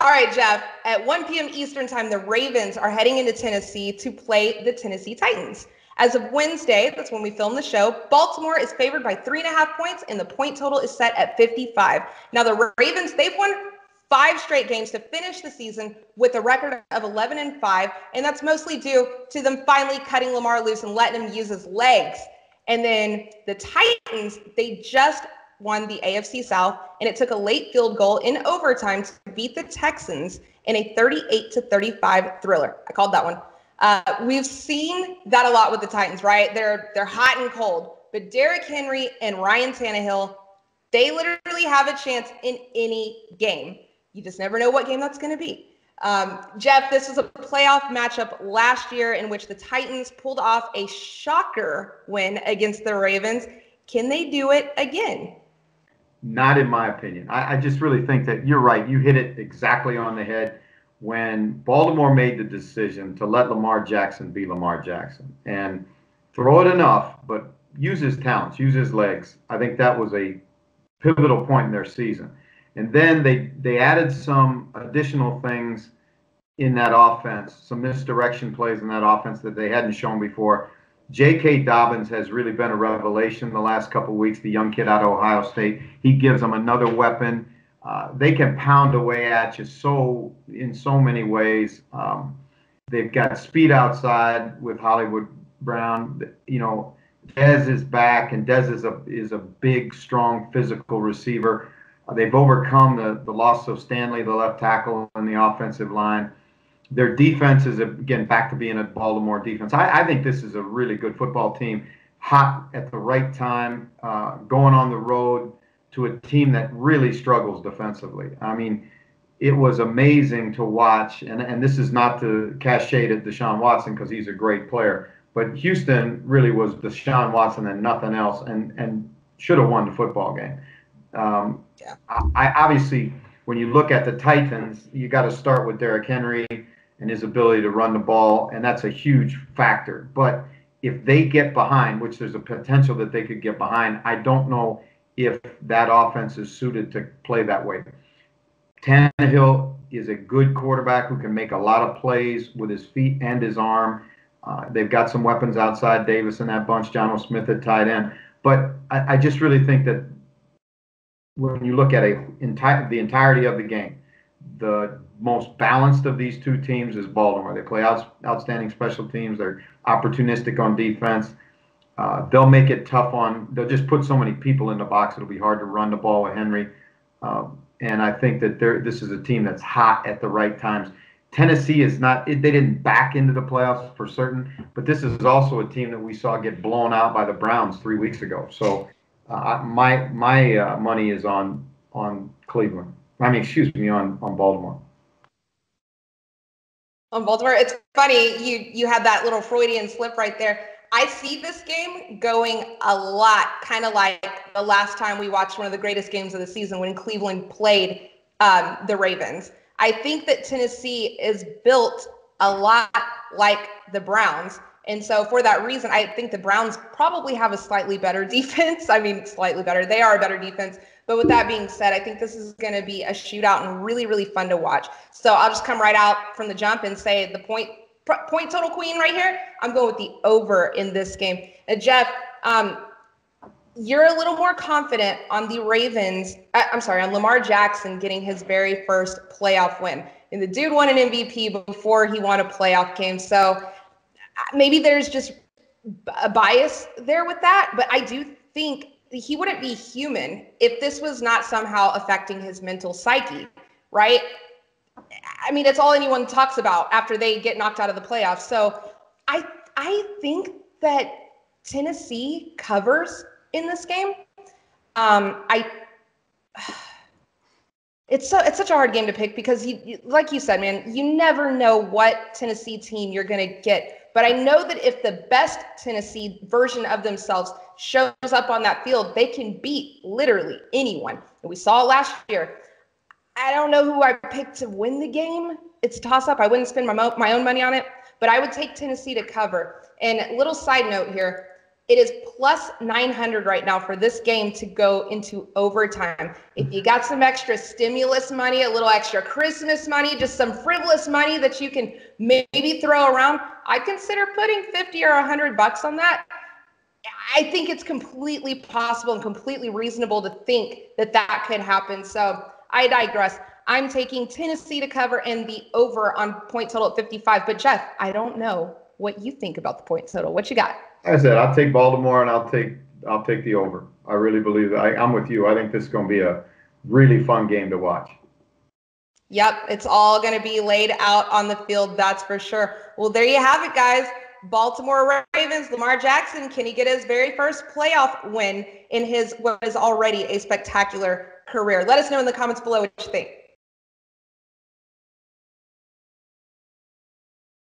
All right, Jeff, at 1 p.m. Eastern time, the Ravens are heading into Tennessee to play the Tennessee Titans. As of Wednesday, that's when we film the show, Baltimore is favored by 3.5 points, and the point total is set at 55. Now, the Ravens, they've won 5 straight games to finish the season with a record of 11-5, and that's mostly due to them finally cutting Lamar loose and letting him use his legs. And then the Titans, they just won the AFC South, and it took a late field goal in overtime to beat the Texans in a 38-35 thriller. I called that one. We've seen that a lot with the Titans, right? They're hot and cold, but Derrick Henry and Ryan Tannehill, they literally have a chance in any game. You just never know what game that's going to be. Jeff, this was a playoff matchup last year in which the Titans pulled off a shocker win against the Ravens. Can they do it again? Not in my opinion. I just really think that you're right. You hit it exactly on the head. When Baltimore made the decision to let Lamar Jackson be Lamar Jackson and throw it enough, but use his talents, use his legs, I think that was a pivotal point in their season. And then they added some additional things in that offense, some misdirection plays in that offense that they hadn't shown before. J.K. Dobbins has really been a revelation the last couple of weeks, the young kid out of Ohio State. He gives them another weapon. They can pound away at you in so many ways. They've got speed outside with Hollywood Brown. You know, Dez is back, and Dez is a big, strong, physical receiver. They've overcome the loss of Stanley, the left tackle, and the offensive line. Their defense is, again, back to being a Baltimore defense. I think this is a really good football team, hot at the right time, going on the road to a team that really struggles defensively. I mean, it was amazing to watch, and this is not to cast shade at Deshaun Watson because he's a great player, but Houston really was Deshaun Watson and nothing else, and should have won the football game. I obviously, when you look at the Titans, you got to start with Derrick Henry and his ability to run the ball, and that's a huge factor. But if they get behind, which there's a potential that they could get behind, I don't know if that offense is suited to play that way. Tannehill is a good quarterback who can make a lot of plays with his feet and his arm. They've got some weapons outside, Davis and that bunch, John O. Smith at tight end. But I just really think that when you look at the entirety of the game, the most balanced of these two teams is Baltimore. They play outstanding special teams. They're opportunistic on defense. They'll make it tough they'll just put so many people in the box. It'll be hard to run the ball with Henry. And I think that this is a team that's hot at the right times. Tennessee is not, they didn't back into the playoffs for certain, but this is also a team that we saw get blown out by the Browns 3 weeks ago. So my money is on Cleveland. On Baltimore. On Baltimore, it's funny you had that little Freudian slip right there. I see this game going a lot, kind of like the last time we watched one of the greatest games of the season when Cleveland played the Ravens. I think that Tennessee is built a lot like the Browns. And so for that reason, I think the Browns probably have a slightly better defense. I mean, slightly better. They are a better defense. But with that being said, I think this is going to be a shootout and really, really fun to watch. So I'll just come right out from the jump and say the point total queen right here. I'm going with the over in this game. Jeff, you're a little more confident on the Ravens. On Lamar Jackson getting his very first playoff win. And the dude won an MVP before he won a playoff game. So maybe there's just a bias there with that. But I do think he wouldn't be human if this was not somehow affecting his mental psyche, right? I mean, it's all anyone talks about after they get knocked out of the playoffs. So I think that Tennessee covers in this game. It's such a hard game to pick because you like you said, man, you never know what Tennessee team you're going to get. But I know that if the best Tennessee version of themselves shows up on that field, they can beat literally anyone. And we saw it last year. I don't know who I picked to win the game. It's a toss-up. I wouldn't spend my own money on it, but I would take Tennessee to cover. And little side note here, It is plus 900 right now for this game to go into overtime. If you got some extra stimulus money, a little extra Christmas money, just some frivolous money that you can maybe throw around, I'd consider putting 50 or $100 on that. I think it's completely possible and completely reasonable to think that that could happen. So I digress. I'm taking Tennessee to cover and the over on point total at 55. But Jeff, I don't know what you think about the point total. What you got? Like I said, I'll take Baltimore and I'll take the over. I really believe that. I'm with you. I think this is going to be a really fun game to watch. Yep, it's all going to be laid out on the field, that's for sure. Well, there you have it, guys. Baltimore Ravens, Lamar Jackson, can he get his very first playoff win in his what is already a spectacular career? Let us know in the comments below what you think.